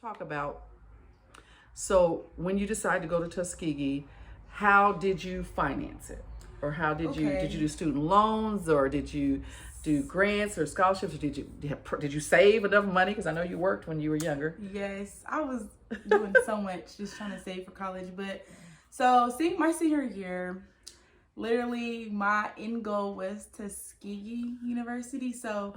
talk about, so when you decided to go to Tuskegee, how did you finance it? Or how did did you do student loans, or did you do grants or scholarships, or did you save enough money? Because I know you worked when you were younger. Yes, I was doing so much just trying to save for college. But so my senior year, literally my end goal was Tuskegee University. So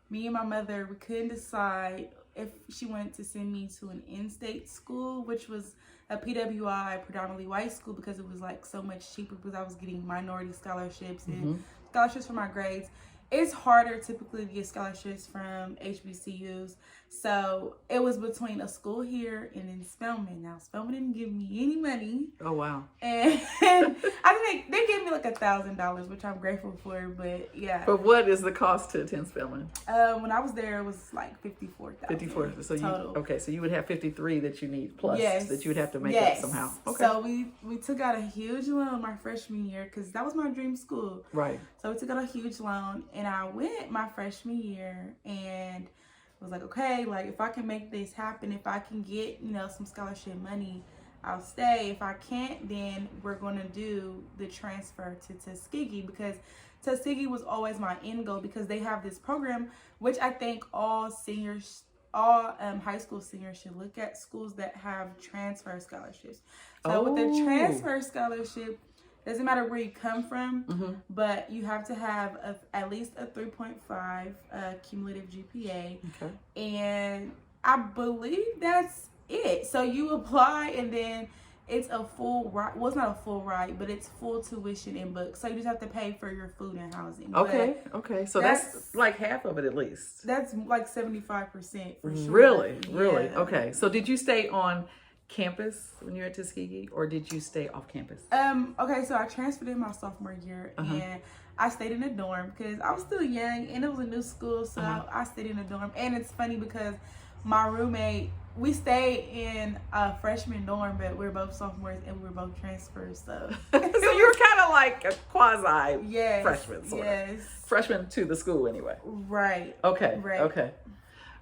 me and my mother, we couldn't decide if she wanted to send me to an in-state school, which was a PWI, predominantly white school, because it was like so much cheaper because I was getting minority scholarships and scholarships for my grades. It's harder typically to get scholarships from HBCUs. So it was between a school here and in Spelman. Now, Spelman didn't give me any money. Oh, wow. And I think they gave me like $1,000, which I'm grateful for, but yeah. But what is the cost to attend Spelman? When I was there, it was like $54,000. 54. So total. So you would have 53 that you need plus that you would have to make up somehow. Okay. So we took out a huge loan my freshman year because that was my dream school. Right. So we took out a huge loan, and I went my freshman year and was like, okay, like if I can make this happen, if I can get, some scholarship money, I'll stay. If I can't, then we're going to do the transfer to Tuskegee, because Tuskegee was always my end goal, because they have this program, which I think all high school seniors should look at, schools that have transfer scholarships. So with the transfer scholarship, doesn't matter where you come from, but you have to have at least a 3.5 cumulative GPA. Okay. And I believe that's it. So you apply, and then it's a full ride. Well, it's not a full ride, but it's full tuition and books. So you just have to pay for your food and housing. Okay. So that's like half of it at least. That's like 75% for sure. Really? Yeah. Okay. So did you stay on campus when you were at Tuskegee, or did you stay off campus? Okay, so I transferred in my sophomore year, and I stayed in a dorm because I was still young and it was a new school, so I stayed in a dorm. And it's funny because my roommate, we stayed in a freshman dorm, but we were both sophomores and we were both transfers, so so you were kind of like a quasi freshman, sort of. Freshman to the school anyway. Right. Okay. Right. Okay.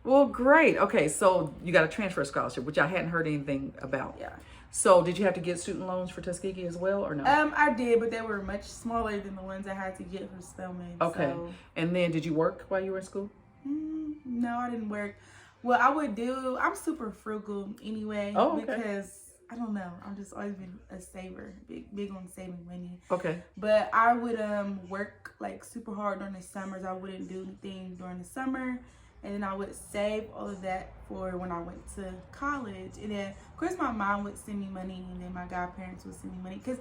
Well, great. Okay, so you got a transfer scholarship, which I hadn't heard anything about. Yeah. So did you have to get student loans for Tuskegee as well, or no? I did, but they were much smaller than the ones I had to get for Spelman. Okay. So. And then did you work while you were in school? No, I didn't work. Well, I'm super frugal anyway. Oh, okay. Because I don't know, I've just always been a saver, big on saving money. Okay. But I would work like super hard during the summers. I wouldn't do anything during the summer. And then I would save all of that for when I went to college. And then, of course, my mom would send me money, and then my godparents would send me money. Because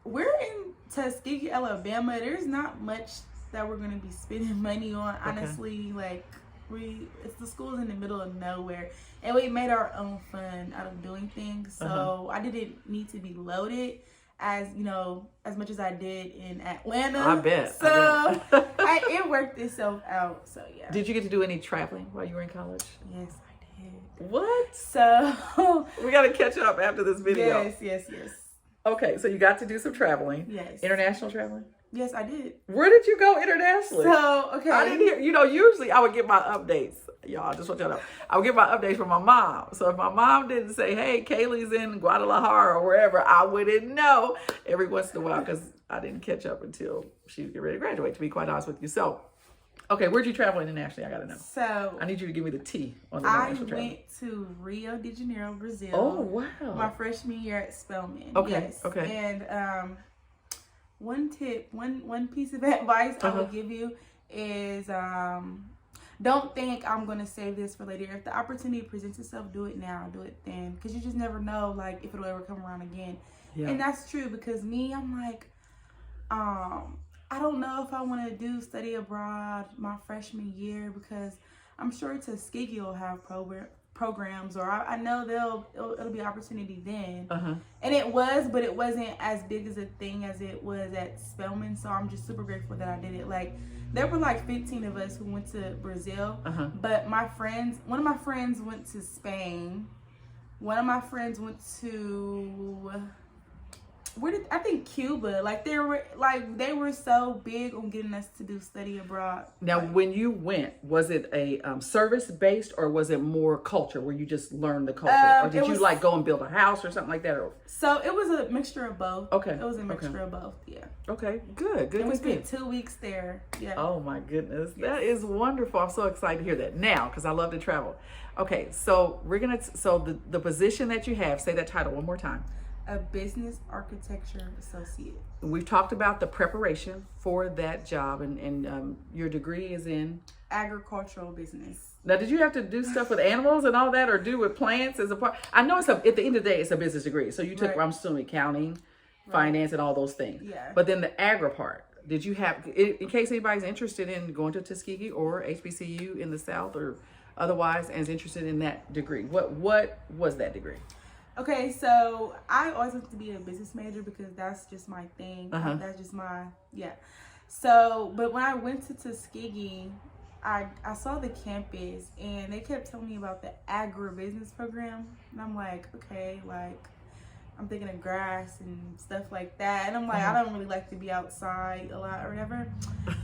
we're in Tuskegee, Alabama. There's not much that we're going to be spending money on. Honestly, like, it's the school's in the middle of nowhere. And we made our own fun out of doing things. So I didn't need to be loaded as much as I did in Atlanta. I bet. So it worked itself out. So yeah. Did you get to do any traveling while you were in college? Yes, I did. What? So we got to catch up after this video. Yes. Okay, so you got to do some traveling. Yes. International traveling? Yes, I did. Where did you go internationally? So, okay. I didn't hear, usually I would get my updates. Y'all, just want y'all to know. I would get my updates from my mom. So if my mom didn't say, hey, Kaile's in Guadalajara or wherever, I wouldn't know every once in a while, because I didn't catch up until she was getting ready to graduate, to be quite honest with you. So, okay, where'd you travel internationally? I got to know. So I need you to give me the tea on the international travel. I went to Rio de Janeiro, Brazil. Oh, wow. My freshman year at Spelman. Okay, yes. okay. And one tip, one piece of advice I would give you is don't think I'm going to save this for later. If the opportunity presents itself, do it now, do it then. Because you just never know, like, if it'll ever come around again. Yeah. And that's true, because I'm like, I don't know if I want to study abroad my freshman year, because I'm sure Tuskegee will have programs, or I know it'll be an opportunity then. And it was, but it wasn't as big as a thing as it was at Spelman. So I'm just super grateful that I did it. Like, there were like 15 of us who went to Brazil, but one of my friends went to Spain. One of my friends went to I think Cuba, like they were so big on getting us to do study abroad. Now, like, when you went, was it a service based, or was it more culture where you just learned the culture, or did you like go and build a house or something like that? Or... So it was a mixture of both. Okay. It was a mixture of both. Yeah. Okay. Good. And we spent 2 weeks there. Yeah. Oh my goodness, that is wonderful. I'm so excited to hear that now because I love to travel. Okay, so we're gonna the position that you have. Say that title one more time. A business architecture associate. We've talked about the preparation for that job, and your degree is in agricultural business. Now, did you have to do stuff with animals and all that, or do with plants as a part? I know at the end of the day, it's a business degree. So you took, I'm assuming, accounting, finance, and all those things. Yeah. But then the agri part, did you have, in case anybody's interested in going to Tuskegee or HBCU in the South or otherwise, and is interested in that degree, what was that degree? Okay, so I always wanted to be a business major because that's just my thing. That's just So, but when I went to Tuskegee, I saw the campus and they kept telling me about the agribusiness program. And I'm like, okay, like I'm thinking of grass and stuff like that. And I'm like, I don't really like to be outside a lot or whatever.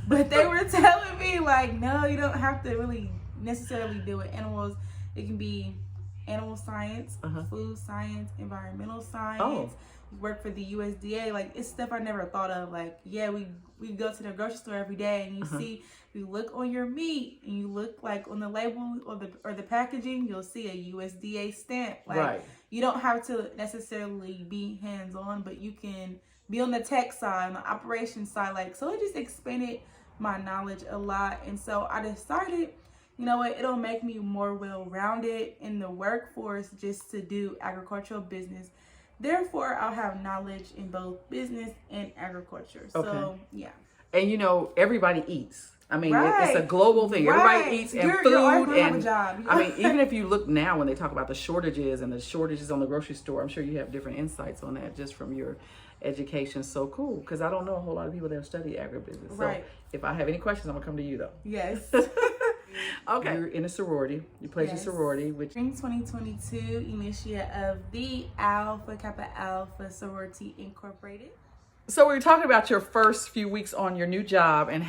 But they were telling me like, no, you don't have to really necessarily deal with animals. It can be animal science, food science, environmental science. Work for the USDA. Like, it's stuff I never thought of. Like, yeah, we go to the grocery store every day and you see, you look on your meat and you look like on the label or the packaging, you'll see a USDA stamp. Like, you don't have to necessarily be hands-on, but you can be on the tech side, on the operations side. Like, so it just expanded my knowledge a lot. And so I decided, you know what, it'll make me more well-rounded in the workforce just to do agricultural business. Therefore, I'll have knowledge in both business and agriculture. So, yeah. And you know, everybody eats. I mean, it's a global thing. Everybody eats, and food. And I mean, even if you look now when they talk about the shortages on the grocery store, I'm sure you have different insights on that just from your education. So cool, because I don't know a whole lot of people that have studied agribusiness. So if I have any questions, I'm gonna come to you though. Yes. Okay. You're in a sorority. You pledged your sorority, which Spring 2022, initiate of the Alpha Kappa Alpha Sorority Incorporated. So we were talking about your first few weeks on your new job and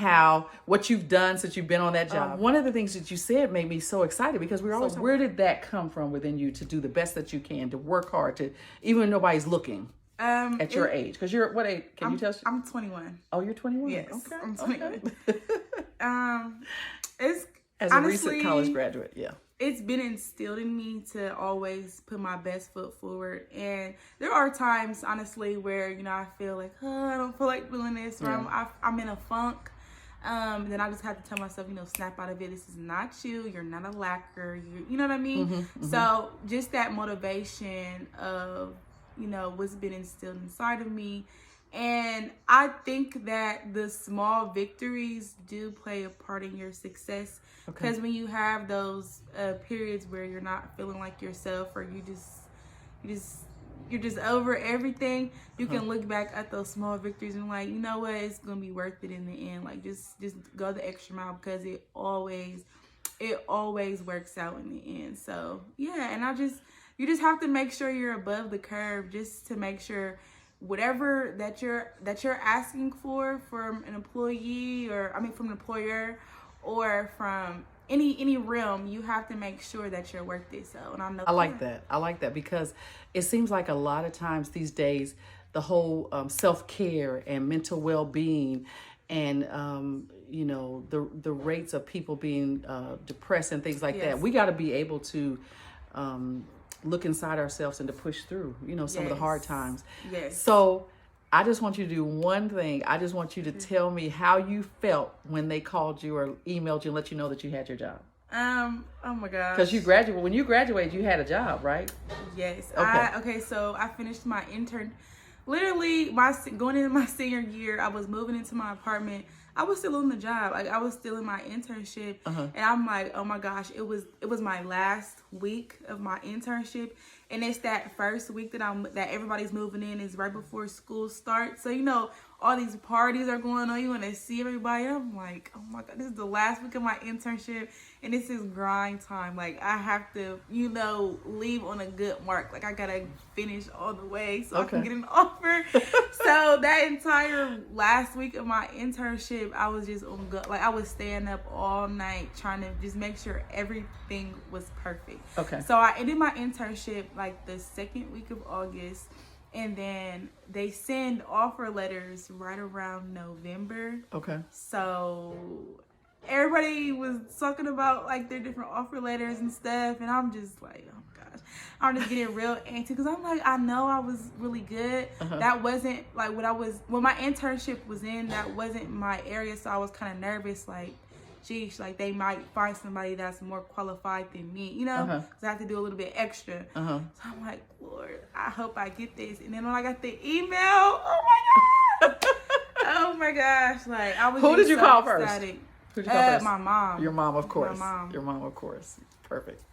what you've done since you've been on that job. One of the things that you said made me so excited because we were always, where did that come from within you to do the best that you can, to work hard, to even when nobody's looking at your age? Because you're what age? Can you tell us? I'm 21. Oh, you're 21. Yes, okay. I'm 21. It's as a recent college graduate, it's been instilled in me to always put my best foot forward. And there are times, honestly, where, you know, I feel like, I don't feel like doing this, or I'm in a funk. Then I just have to tell myself, you know, snap out of it. This is not you. You're not a lacquer. You know what I mean? So just that motivation of, you know, what's been instilled inside of me. And I think that the small victories do play a part in your success. Because when you have those periods where you're not feeling like yourself, or you're just over everything, you can look back at those small victories and like, you know what, it's gonna be worth it in the end. Like, just go the extra mile, because it always works out in the end. So yeah, and you just have to make sure you're above the curve, just to make sure whatever that you're asking for from an employee, or from an employer, or from any realm, you have to make sure that you're worth it. So, and I like that because it seems like a lot of times these days, the whole self-care and mental well-being, and you know, the rates of people being depressed and things like that, we got to be able to look inside ourselves and to push through, you know, some of the hard times. So I just want you to do one thing. I just want you to tell me how you felt when they called you or emailed you and let you know that you had your job. Oh my gosh. Because when you graduated, you had a job, right? Yes. Okay. So I finished my intern. Literally, going into my senior year, I was moving into my apartment. I was still on the job. Like, I was still in my internship. And I'm like, oh my gosh, it was my last week of my internship. And it's that first week that everybody's moving in, is right before school starts. So, you know, all these parties are going on. You want to see everybody. And I'm like, oh my God, this is the last week of my internship, and this is grind time. Like, I have to, leave on a good mark. Like, I gotta finish all the way so I can get an offer. So that entire last week of my internship, I was just on go. Like, I was staying up all night trying to just make sure everything was perfect. Okay. So I ended my internship like the second week of August. And then they send offer letters right around November. Okay. So everybody was talking about like their different offer letters and stuff. And I'm just like, oh my gosh. I'm just getting real antsy because I'm like, I know I was really good. That wasn't like when my internship was in, that wasn't my area. So I was kind of nervous, like, geez, like they might find somebody that's more qualified than me, because I have to do a little bit extra. So I'm like, Lord, I hope I get this. And then when I got the email, oh my God. Oh my gosh. Like, I was Who did you so call ecstatic. first? Who did you call first? My mom. Your mom, of course. My mom. Your mom, of course. Perfect.